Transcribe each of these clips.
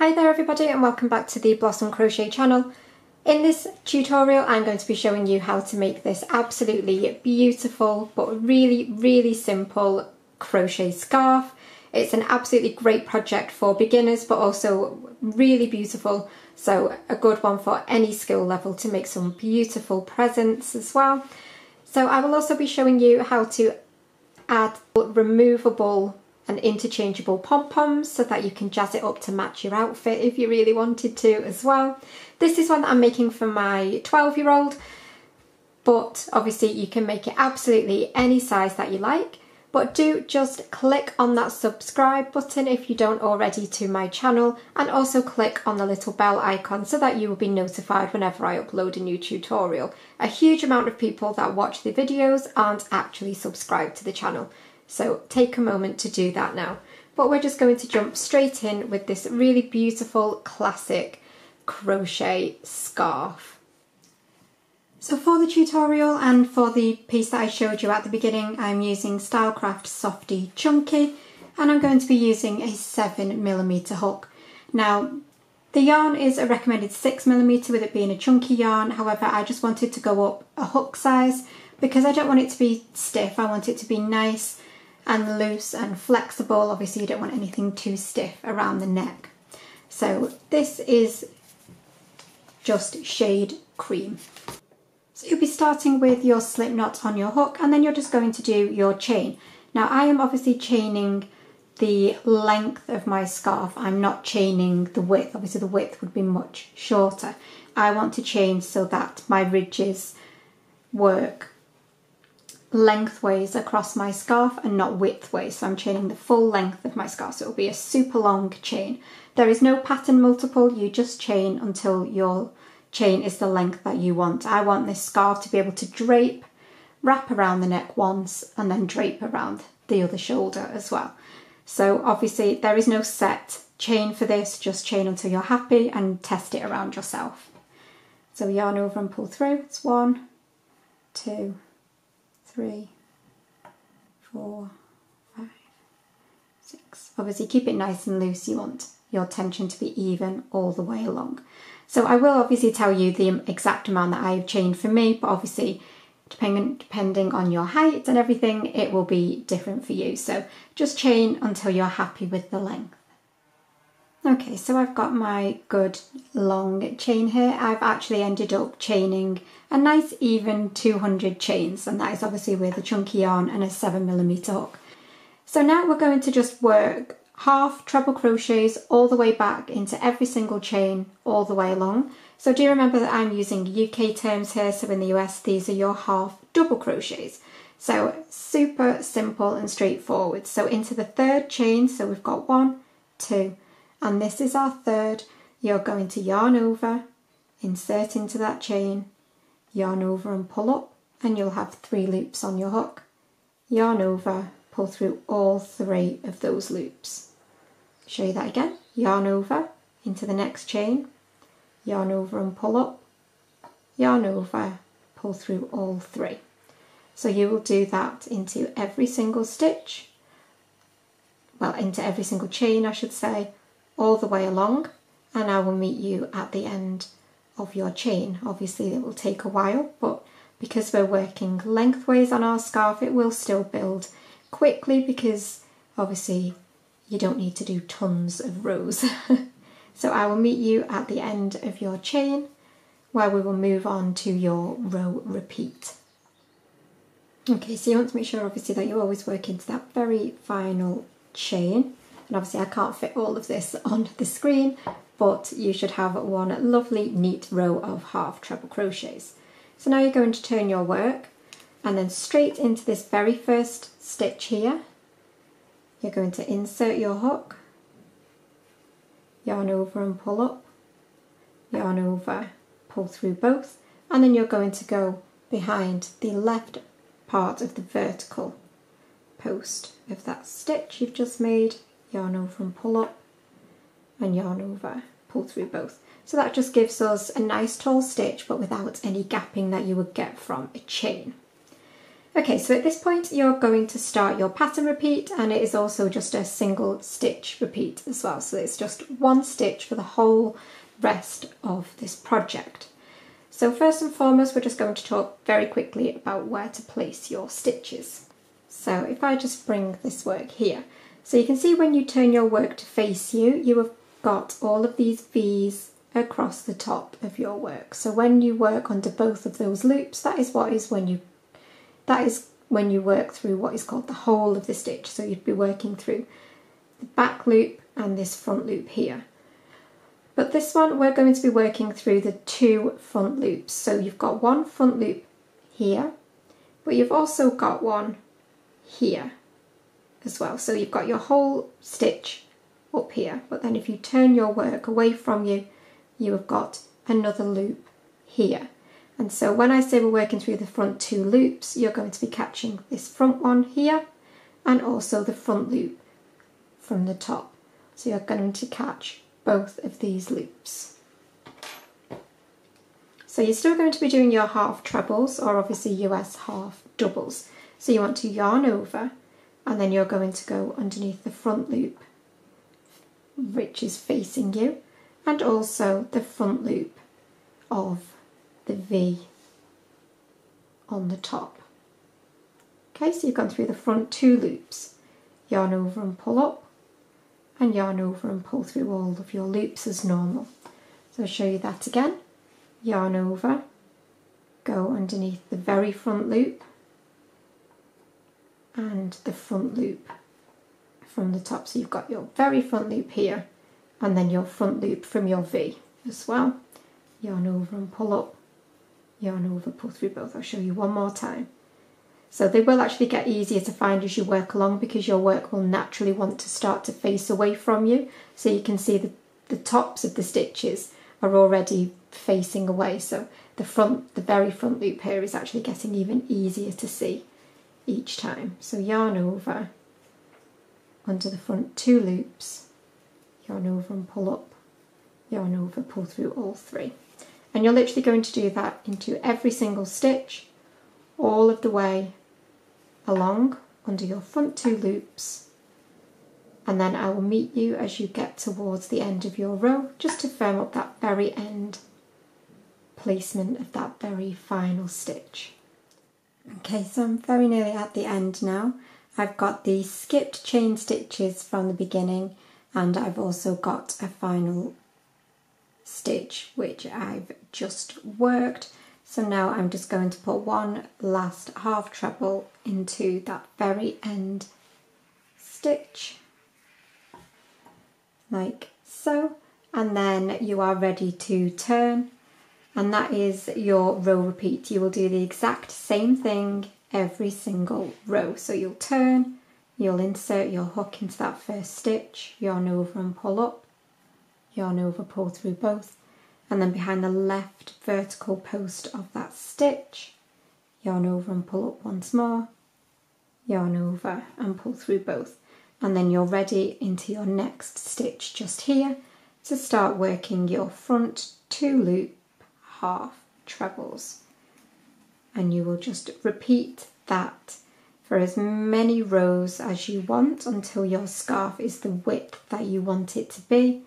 Hi there everybody and welcome back to the Blossom Crochet channel. In this tutorial I'm going to be showing you how to make this absolutely beautiful but really simple crochet scarf. It's an absolutely great project for beginners but also really beautiful, so a good one for any skill level to make some beautiful presents as well. So I will also be showing you how to add removable and interchangeable pom-poms so that you can jazz it up to match your outfit if you really wanted to as well. This is one that I'm making for my 12-year-old, but obviously you can make it absolutely any size that you like. But do just click on that subscribe button if you don't already to my channel, and also click on the little bell icon so that you will be notified whenever I upload a new tutorial. A huge amount of people that watch the videos aren't actually subscribed to the channel, so take a moment to do that now. But we're just going to jump straight in with this really beautiful classic crochet scarf. So for the tutorial and for the piece that I showed you at the beginning, I'm using Stylecraft Softie Chunky, and I'm going to be using a 7mm hook. Now the yarn is a recommended 6mm with it being a chunky yarn, however I just wanted to go up a hook size because I don't want it to be stiff, I want it to be nice and loose and flexible. Obviously you don't want anything too stiff around the neck. So this is just shade cream. So you'll be starting with your slip knot on your hook, and then you're just going to do your chain. Now I am obviously chaining the length of my scarf, I'm not chaining the width. Obviously the width would be much shorter. I want to chain so that my ridges work lengthways across my scarf and not widthways. So I'm chaining the full length of my scarf, so it'll be a super long chain. There is no pattern multiple, you just chain until your chain is the length that you want. I want this scarf to be able to drape, wrap around the neck once, and then drape around the other shoulder as well. So obviously there is no set chain for this, just chain until you're happy and test it around yourself. So yarn over and pull through. It's 1, 2, 3, 4, 5, 6. Obviously keep it nice and loose, you want your tension to be even all the way along. So I will obviously tell you the exact amount that I've chained for me, but obviously depending on your height and everything, it will be different for you. So just chain until you're happy with the length. Okay, so I've got my good long chain here. I've actually ended up chaining a nice even 200 chains, and that is obviously with a chunky yarn and a 7mm hook. So now we're going to just work half treble crochets all the way back into every single chain all the way along. So do remember that I'm using UK terms here, so in the US these are your half double crochets. So super simple and straightforward. So into the third chain, so we've got 1, 2, and this is our third. You're going to yarn over, insert into that chain, yarn over and pull up, and you'll have 3 loops on your hook. Yarn over, pull through all 3 of those loops. Show you that again. Yarn over into the next chain, yarn over and pull up, yarn over, pull through all 3. So you will do that into every single stitch, well, into every single chain I should say, all the way along, and I will meet you at the end of your chain. Obviously it will take a while, but because we're working lengthways on our scarf, it will still build quickly because obviously you don't need to do tons of rows. So I will meet you at the end of your chain where we will move on to your row repeat. Okay, so you want to make sure obviously that you always work into that very final chain, and obviously I can't fit all of this on the screen, but you should have one lovely neat row of half treble crochets. So now you're going to turn your work and then straight into this very first stitch here. You're going to insert your hook, yarn over and pull up, yarn over, pull through both, and then you're going to go behind the left part of the vertical post of that stitch you've just made, yarn over and pull up, and yarn over, pull through both. So that just gives us a nice tall stitch but without any gapping that you would get from a chain. Okay, so at this point you're going to start your pattern repeat, and it is also just a single stitch repeat as well. So it's just one stitch for the whole rest of this project. So first and foremost, we're just going to talk very quickly about where to place your stitches. So if I just bring this work here, so you can see when you turn your work to face you, you have got all of these V's across the top of your work. So when you work under both of those loops, that is when you work through what is called the whole of the stitch. So you'd be working through the back loop and this front loop here. But this one, we're going to be working through the 2 front loops. So you've got one front loop here, but you've also got one here as well. So you've got your whole stitch up here, but then if you turn your work away from you, you have got another loop here. And so when I say we're working through the front 2 loops, you're going to be catching this front one here and also the front loop from the top. So you're going to catch both of these loops. So you're still going to be doing your half trebles, or obviously US half doubles. So you want to yarn over, and then you're going to go underneath the front loop, which is facing you, and also the front loop of the V on the top. Okay, so you've gone through the front 2 loops, yarn over and pull up, and yarn over and pull through all of your loops as normal. So I'll show you that again. Yarn over, go underneath the very front loop and the front loop from the top. So you've got your very front loop here and then your front loop from your V as well. Yarn over and pull up, yarn over, pull through both. I'll show you one more time. So they will actually get easier to find as you work along, because your work will naturally want to start to face away from you. So you can see the tops of the stitches are already facing away. So the very front loop here is actually getting even easier to see each time. So yarn over under the front 2 loops, yarn over and pull up, yarn over, pull through all 3. And you're literally going to do that into every single stitch, all of the way along under your front 2 loops, and then I will meet you as you get towards the end of your row, just to firm up that very end placement of that very final stitch. Okay, so I'm very nearly at the end now. I've got the skipped chain stitches from the beginning, and I've also got a final stitch which I've just worked. So now I'm just going to put one last half treble into that very end stitch, like so, and then you are ready to turn, and that is your row repeat. You will do the exact same thing every single row. So you'll turn, you'll insert your hook into that first stitch, yarn over and pull up, yarn over, pull through both, and then behind the left vertical post of that stitch, yarn over and pull up once more, yarn over and pull through both, and then you're ready into your next stitch just here to start working your front 2 loop half trebles. And you will just repeat that for as many rows as you want until your scarf is the width that you want it to be.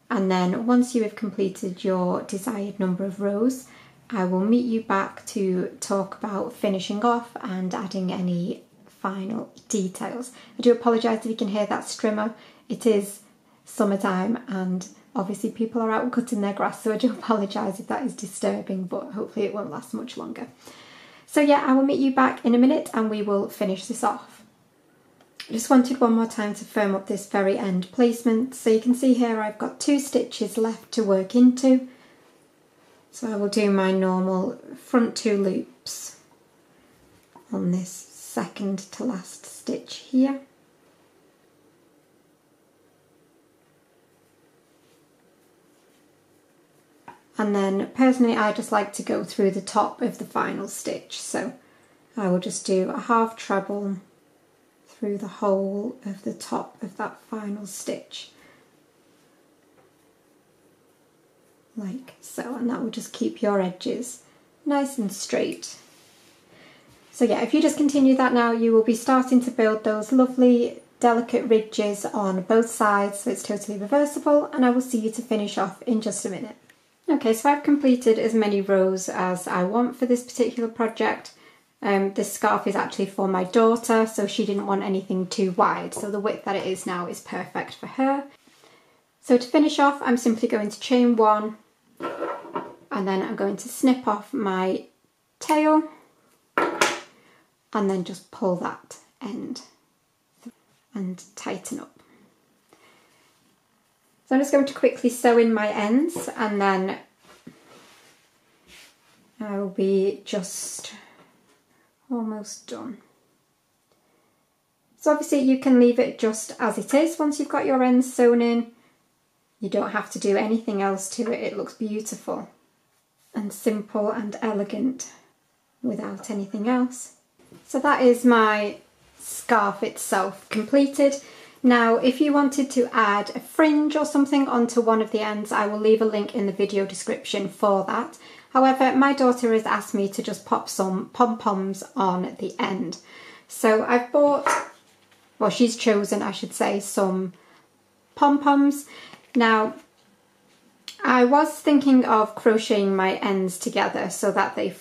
And then once you have completed your desired number of rows, I will meet you back to talk about finishing off and adding any final details. I do apologise if you can hear that strimmer. It is summertime and obviously people are out cutting their grass, so I do apologise if that is disturbing, but hopefully it won't last much longer. So yeah, I will meet you back in a minute and we will finish this off. I just wanted one more time to firm up this very end placement. So you can see here I've got 2 stitches left to work into. So I will do my normal front 2 loops on this second to last stitch here. And then personally I just like to go through the top of the final stitch, so I will just do a half treble through the whole of the top of that final stitch, like so, and that will just keep your edges nice and straight. So yeah, if you just continue that now, you will be starting to build those lovely delicate ridges on both sides, so it's totally reversible, and I will see you to finish off in just a minute. Okay, so I've completed as many rows as I want for this particular project. This scarf is actually for my daughter, so she didn't want anything too wide, so the width that it is now is perfect for her. So to finish off, I'm simply going to chain one, and then I'm going to snip off my tail, and then just pull that end and tighten up. So I'm just going to quickly sew in my ends, and then I will be just almost done. So obviously you can leave it just as it is once you've got your ends sewn in. You don't have to do anything else to it. It looks beautiful and simple and elegant without anything else. So that is my scarf itself completed. Now if you wanted to add a fringe or something onto one of the ends, I will leave a link in the video description for that. However, my daughter has asked me to just pop some pom-poms on the end. So I've bought, well, she's chosen, I should say, some pom-poms. Now, I was thinking of crocheting my ends together so that they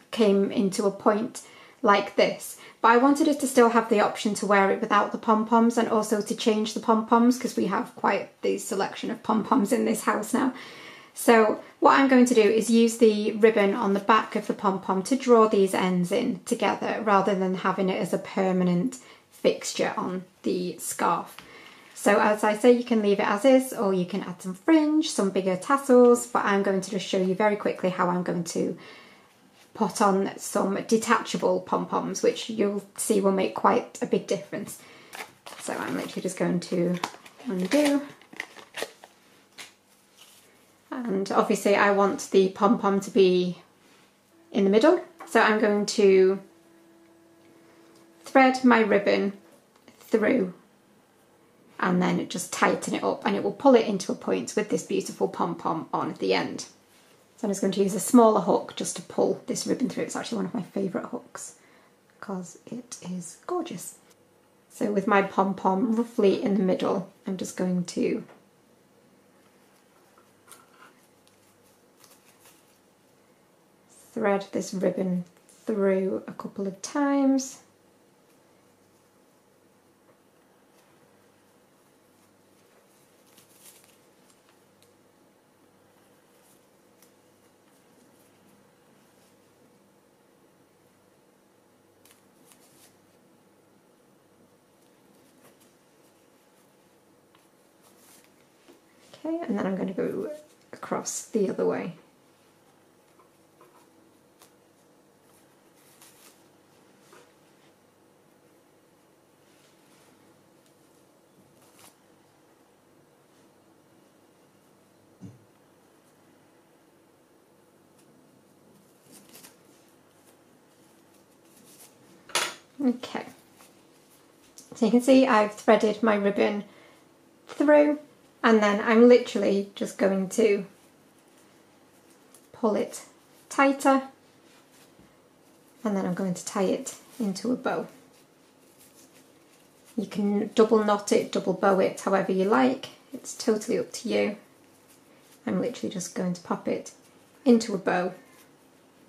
came into a point like this. But I wanted it to still have the option to wear it without the pom-poms, and also to change the pom-poms, because we have quite the selection of pom-poms in this house now. So what I'm going to do is use the ribbon on the back of the pom-pom to draw these ends in together, rather than having it as a permanent fixture on the scarf. So as I say, you can leave it as is, or you can add some fringe, some bigger tassels, but I'm going to just show you very quickly how I'm going to put on some detachable pom-poms, which you'll see will make quite a big difference. So I'm literally just going to undo. And obviously I want the pom-pom to be in the middle, so I'm going to thread my ribbon through and then just tighten it up, and it will pull it into a point with this beautiful pom-pom on the end. So I'm just going to use a smaller hook just to pull this ribbon through. It's actually one of my favourite hooks because it is gorgeous. So with my pom-pom roughly in the middle, I'm just going to thread this ribbon through a couple of times. Okay, and then I'm going to go across the other way. Okay, so you can see I've threaded my ribbon through, and then I'm literally just going to pull it tighter, and then I'm going to tie it into a bow. You can double knot it, double bow it, however you like. It's totally up to you. I'm literally just going to pop it into a bow,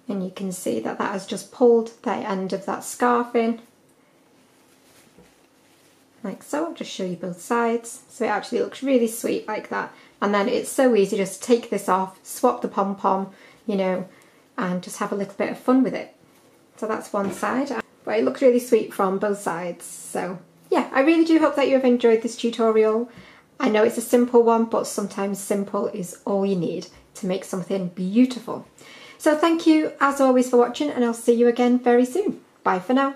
and you can see that that has just pulled the end of that scarf in, like so. I'll just show you both sides. So it actually looks really sweet like that. And then it's so easy just to take this off, swap the pom-pom, you know, and just have a little bit of fun with it. So that's one side, but it looks really sweet from both sides. So yeah, I really do hope that you have enjoyed this tutorial. I know it's a simple one, but sometimes simple is all you need to make something beautiful. So thank you as always for watching, and I'll see you again very soon. Bye for now.